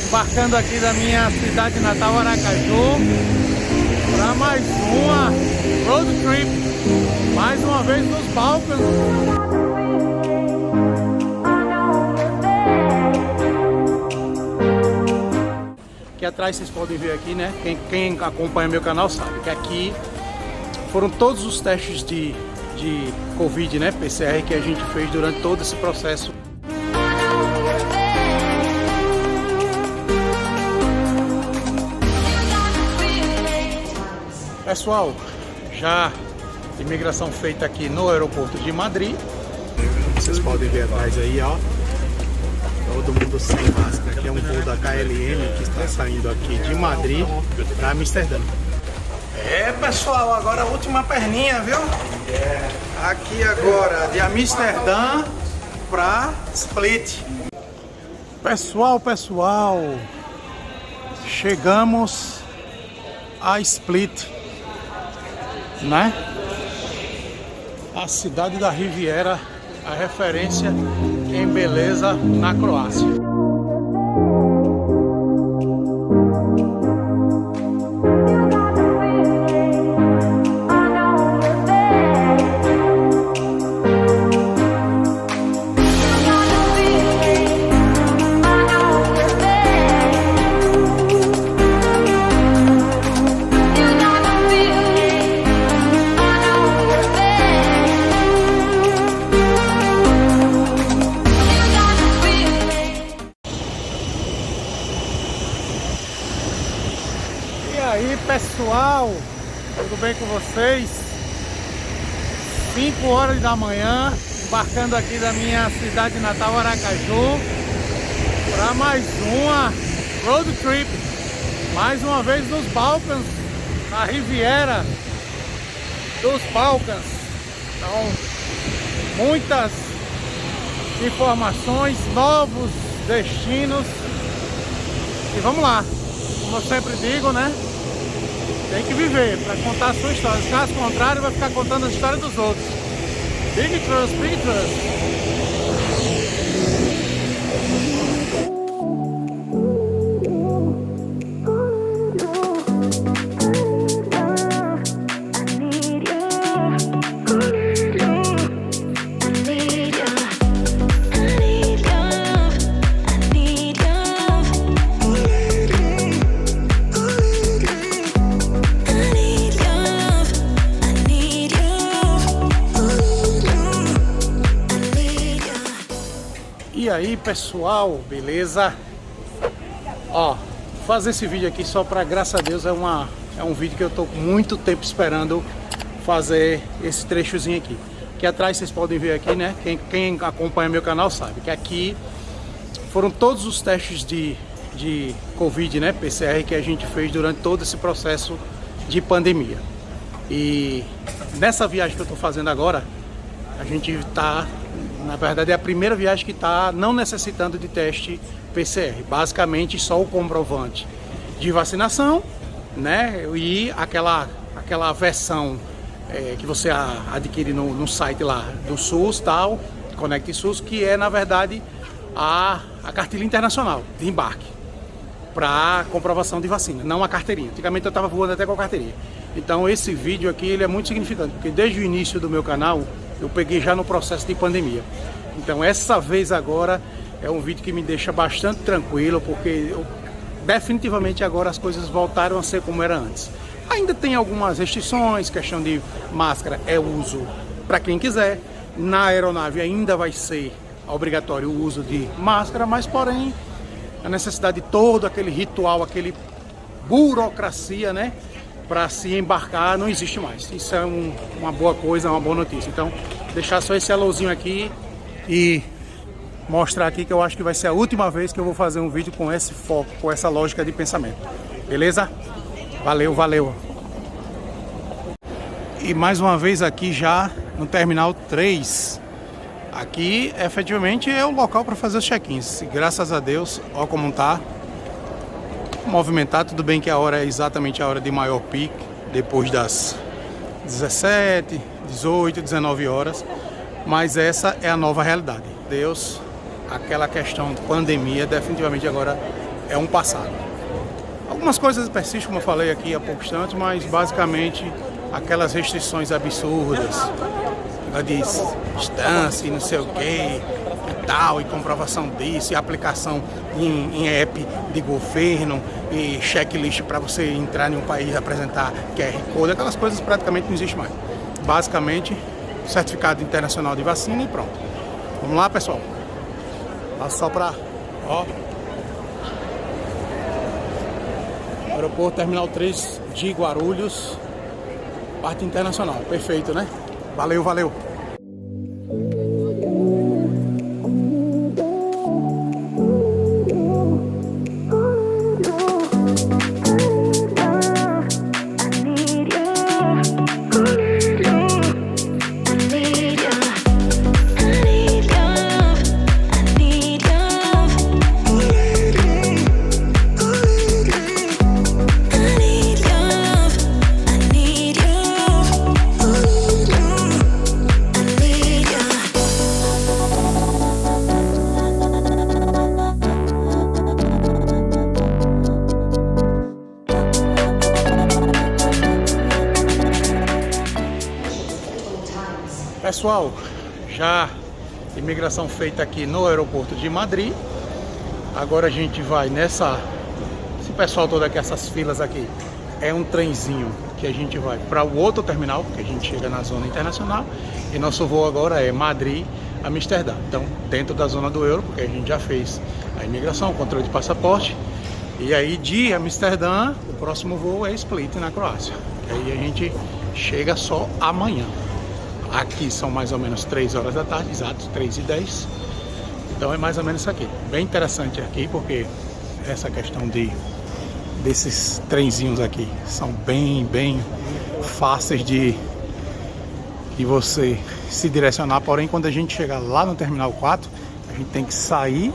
Embarcando aqui da minha cidade natal, Aracaju, para mais uma road trip, mais uma vez nos Balcãs. Aqui atrás vocês podem ver aqui, né? Quem acompanha meu canal sabe que aqui foram todos os testes de Covid, né? PCR que a gente fez durante todo esse processo. Pessoal, já imigração feita aqui no aeroporto de Madrid. Vocês podem ver atrás aí, ó. Todo mundo sem máscara. Aqui é um voo da KLM que está saindo aqui de Madrid para Amsterdã. É, pessoal, agora a última perninha, viu? Aqui agora de Amsterdã para Split. Pessoal, chegamos a Split, né? A cidade da Riviera, a referência em beleza na Croácia. E aí, pessoal, tudo bem com vocês? 5 horas da manhã, embarcando aqui da minha cidade natal, Aracaju, para mais uma road trip, mais uma vez nos Balcãs, na Riviera dos Balcãs. Então, muitas informações, novos destinos, e vamos lá. Como eu sempre digo, né? Tem que viver para contar a sua história. Caso contrário, vai ficar contando a história dos outros. Big trust, big trust. E aí, pessoal, beleza? Ó, fazer esse vídeo aqui só para, graças a Deus, é um vídeo que eu tô com muito tempo esperando fazer esse trechozinho aqui. Aqui atrás vocês podem ver aqui, né? Quem acompanha meu canal sabe que aqui foram todos os testes de Covid, né? PCR que a gente fez durante todo esse processo de pandemia. E nessa viagem que eu tô fazendo agora, a gente tá... Na verdade é a primeira viagem que está não necessitando de teste PCR. Basicamente só o comprovante de vacinação, né? E aquela versão que você adquire no site lá do SUS, tal, Conect SUS, que é na verdade a cartilha internacional de embarque para comprovação de vacina, não a carteirinha. Antigamente eu estava voando até com a carteirinha. Então esse vídeo aqui ele é muito significante, porque desde o início do meu canal eu peguei já no processo de pandemia. Então essa vez agora é um vídeo que me deixa bastante tranquilo, porque definitivamente agora as coisas voltaram a ser como era antes. Ainda tem algumas restrições, questão de máscara é uso para quem quiser. Na aeronave ainda vai ser obrigatório o uso de máscara, mas porém a necessidade de todo aquele ritual, aquele burocracia, né? Para se embarcar não existe mais. Isso é uma boa coisa, uma boa notícia. Então, deixar só esse alôzinho aqui e mostrar aqui que eu acho que vai ser a última vez que eu vou fazer um vídeo com esse foco, com essa lógica de pensamento. Beleza? Valeu, valeu! E mais uma vez aqui já no Terminal 3. Aqui, efetivamente, é o local para fazer os check-ins. Graças a Deus, ó como tá. Movimentar, tudo bem que a hora é exatamente a hora de maior pico, depois das 17, 18, 19 horas, mas essa é a nova realidade. Deus, aquela questão de pandemia definitivamente agora é um passado. Algumas coisas persistem, como eu falei aqui há pouco instante, mas basicamente aquelas restrições absurdas, de distância e não sei o que e tal, e comprovação disso, e aplicação em app de governo, e checklist para você entrar em um país e apresentar QR Code, aquelas coisas praticamente não existem mais. Basicamente, certificado internacional de vacina e pronto. Vamos lá, pessoal. Só para, ó, aeroporto Terminal 3 de Guarulhos, parte internacional. Perfeito, né? Valeu, valeu. Pessoal, já imigração feita aqui no aeroporto de Madrid. Agora a gente vai nessa... Esse pessoal todo aqui, essas filas aqui, é um trenzinho que a gente vai para o outro terminal, porque a gente chega na zona internacional. E nosso voo agora é Madrid-Amsterdã. Então, dentro da zona do euro, porque a gente já fez a imigração, o controle de passaporte. E aí de Amsterdã, o próximo voo é Split, na Croácia. E aí a gente chega só amanhã. Aqui são mais ou menos 3 horas da tarde, exato, 3h10. Então é mais ou menos isso aqui. Bem interessante aqui, porque essa questão desses trenzinhos aqui são bem fáceis de você se direcionar. Porém, quando a gente chegar lá no Terminal 4, a gente tem que sair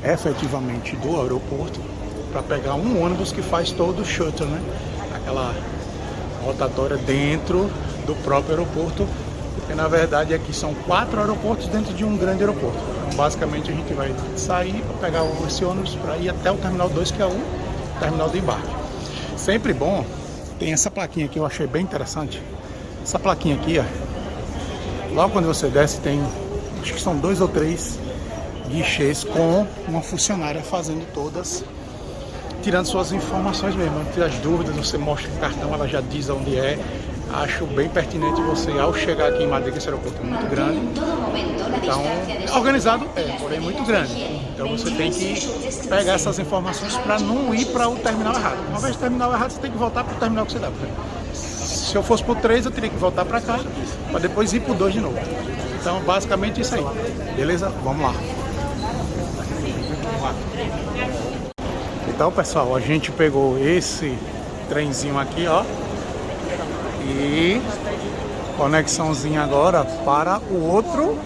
efetivamente do aeroporto para pegar um ônibus que faz todo o shuttle, né? Aquela rotatória dentro do próprio aeroporto. Porque na verdade aqui são 4 aeroportos dentro de um grande aeroporto. Então basicamente a gente vai sair para pegar esse ônibus para ir até o Terminal 2, que é o terminal de embarque. Sempre bom, tem essa plaquinha aqui, eu achei bem interessante. Essa plaquinha aqui, ó, logo quando você desce tem, acho que são 2 ou 3 guichês com uma funcionária fazendo todas, tirando suas informações mesmo, tira as dúvidas, você mostra o cartão, ela já diz onde é. Acho bem pertinente você, ao chegar aqui em Madrid, que esse aeroporto é muito grande, então, organizado porém muito grande. Então você tem que pegar essas informações para não ir para o terminal errado. Uma vez no terminal errado, você tem que voltar para o terminal que você dá. Se eu fosse para o 3, eu teria que voltar para cá, para depois ir para o 2 de novo. Então, basicamente isso aí. Beleza? Vamos lá. Então, pessoal, a gente pegou esse trenzinho aqui, ó. E conexãozinha agora para o outro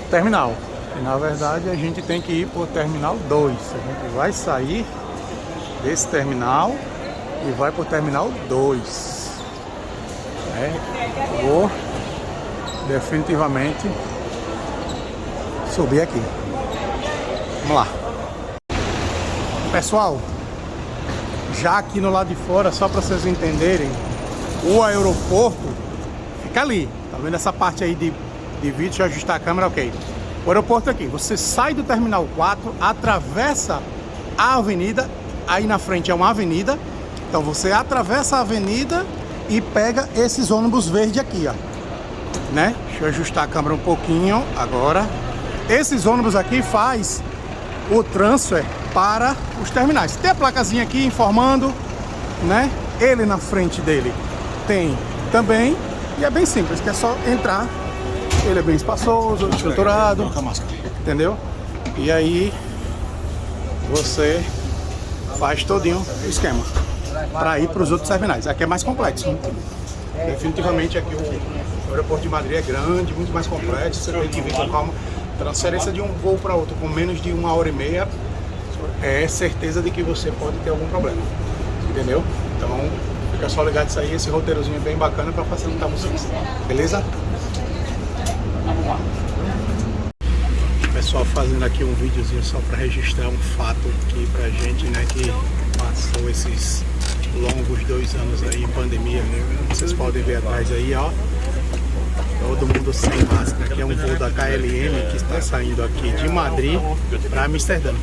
terminal. E na verdade a gente tem que ir para o terminal 2. A gente vai sair desse terminal e vai para o terminal 2. Vou definitivamente subir aqui. Vamos lá. Pessoal, já aqui no lado de fora, só para vocês entenderem, o aeroporto fica ali. Tá vendo essa parte aí de vídeo? Deixa eu ajustar a câmera, ok. O aeroporto aqui, você sai do Terminal 4, atravessa a avenida, aí na frente é uma avenida, então você atravessa a avenida e pega esses ônibus verdes aqui, ó, né? Deixa eu ajustar a câmera um pouquinho agora. Esses ônibus aqui faz o transfer para os terminais. Tem a placazinha aqui informando, né? Ele na frente dele tem também, e é bem simples, que é só entrar. Ele é bem espaçoso, estruturado, entendeu? E aí você faz todinho o esquema para ir para os outros terminais. Aqui é mais complexo, né? Definitivamente aqui o aeroporto de Madrid é grande, muito mais complexo. Você tem que vir com calma. Transferência de um voo para outro com menos de 1h30 é certeza de que você pode ter algum problema, entendeu? Então fica só ligado isso aí, esse roteirozinho é bem bacana para facilitar vocês, beleza? Vamos lá. Pessoal, fazendo aqui um videozinho só para registrar um fato aqui pra gente, né, que passou esses longos 2 anos aí em pandemia. Vocês podem ver atrás aí, ó, todo mundo sem máscara. Aqui é um voo da KLM que está saindo aqui de Madrid para Amsterdã.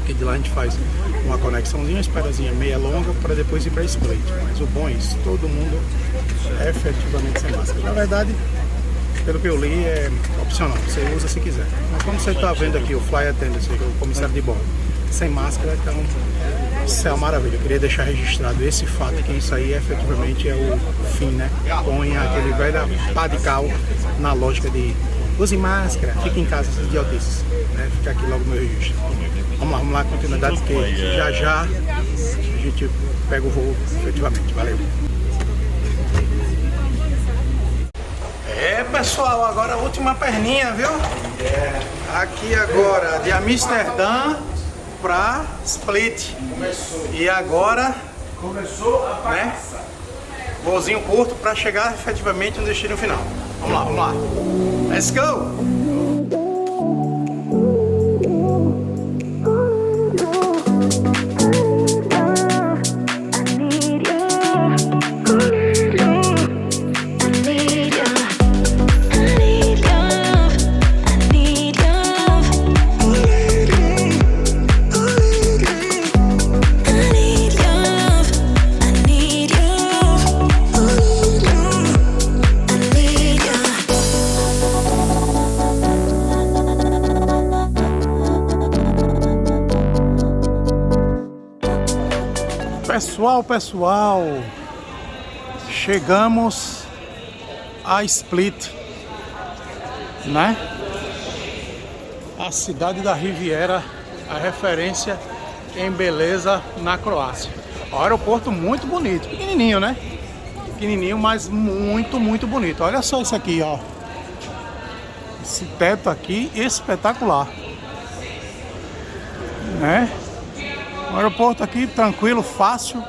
E de lá a gente faz uma conexãozinha, uma esperazinha meia longa para depois ir para Split. Mas o bom é isso, todo mundo é efetivamente sem máscara. Na verdade, pelo que eu li, é opcional, você usa se quiser. Mas como você está vendo aqui o fly attendant, o comissário de bordo, sem máscara, então isso é uma maravilha. Eu queria deixar registrado esse fato, que isso aí efetivamente é o fim, né? Põe aquele velho pá de cal na lógica de use máscara, fique em casa, essas idiotices, né? Fica aqui logo no meu registro. Vamos lá, continuidade, porque já a gente pega o voo efetivamente. Valeu! É, pessoal, agora a última perninha, viu? Aqui agora de Amsterdã para Split. E agora né, voozinho curto para chegar efetivamente no destino final. Vamos lá. Let's go! Pessoal, chegamos a Split, né? A cidade da Riviera, a referência em beleza na Croácia. O aeroporto muito bonito, pequenininho, né? Pequenininho, mas muito bonito. Olha só isso aqui, ó. Esse teto aqui espetacular, né? Um aeroporto aqui tranquilo, fácil,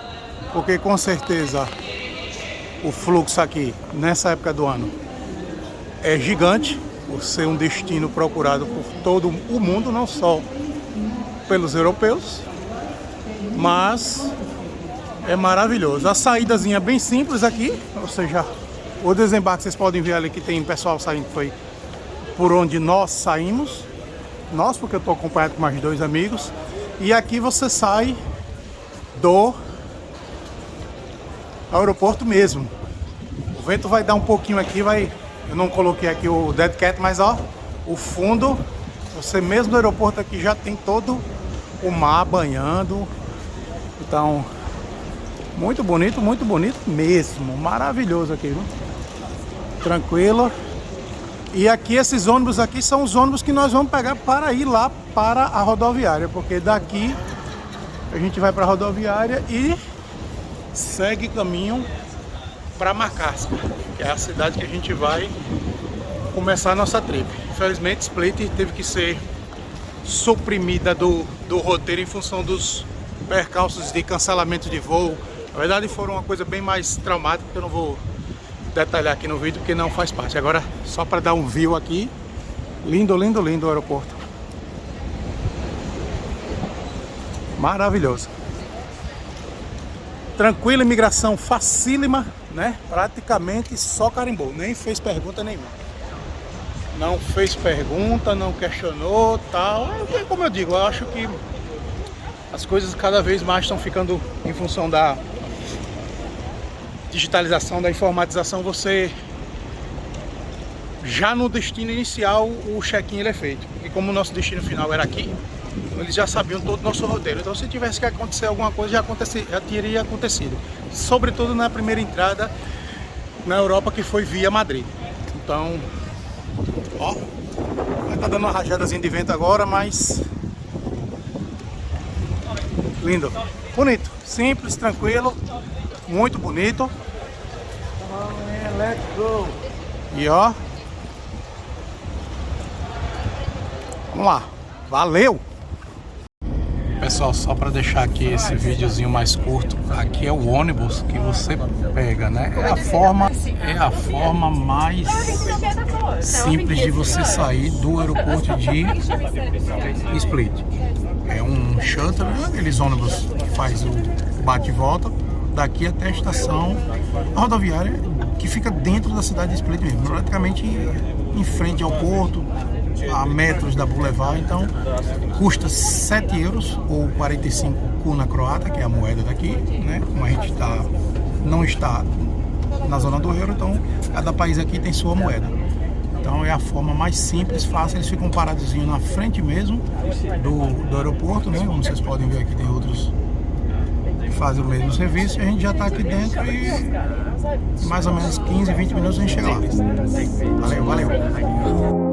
porque com certeza o fluxo aqui nessa época do ano é gigante, por ser um destino procurado por todo o mundo, não só pelos europeus, mas é maravilhoso. A saídazinha é bem simples aqui, ou seja, o desembarque vocês podem ver ali que tem pessoal saindo, foi por onde nós saímos, porque eu estou acompanhado com mais 2 amigos. E aqui você sai do aeroporto mesmo. O vento vai dar um pouquinho aqui, eu não coloquei aqui o Dead Cat, mas ó, o fundo, você mesmo no aeroporto aqui já tem todo o mar banhando. Então, muito bonito mesmo, maravilhoso aqui, viu? Tranquilo. E aqui esses ônibus aqui são os ônibus que nós vamos pegar para ir lá para a rodoviária, porque daqui a gente vai para a rodoviária e segue caminho para Makarska, que é a cidade que a gente vai começar a nossa trip. Infelizmente Split teve que ser suprimida do roteiro em função dos percalços de cancelamento de voo. Na verdade foram uma coisa bem mais traumática, que eu não vou detalhar aqui no vídeo porque não faz parte. Agora só para dar um view aqui, lindo o aeroporto, maravilhoso, tranquila, imigração facílima, né? Praticamente só carimbou, nem fez pergunta nenhuma, não questionou, tal. Como eu digo, eu acho que as coisas cada vez mais estão ficando em função da digitalização, da informatização. Você já no destino inicial o check-in ele é feito, porque como o nosso destino final era aqui, eles já sabiam todo o nosso roteiro. Então se tivesse que acontecer alguma coisa, já teria acontecido, sobretudo na primeira entrada na Europa, que foi via Madrid. Então, ó, vai estar dando uma rajadazinha de vento agora, mas lindo, bonito, simples, tranquilo, muito bonito. Let's go. E ó, vamos lá, valeu! Pessoal, só para deixar aqui esse videozinho mais curto, aqui é o ônibus que você pega, né? É a forma mais simples de você sair do aeroporto de Split. É um shuttle, aqueles ônibus que faz o bate e volta daqui até a estação rodoviária que fica dentro da cidade de Split mesmo, praticamente em frente ao porto, a metros da Boulevard. Então custa 7 euros ou 45 kuna croata, que é a moeda daqui, né? Como a gente não está na zona do euro, então cada país aqui tem sua moeda. Então é a forma mais simples, fácil. Eles ficam paradozinho na frente mesmo do aeroporto, né? Como vocês podem ver aqui, tem outros que fazem o mesmo serviço, e a gente já está aqui dentro e mais ou menos 15, 20 minutos a gente chega lá. Valeu, valeu!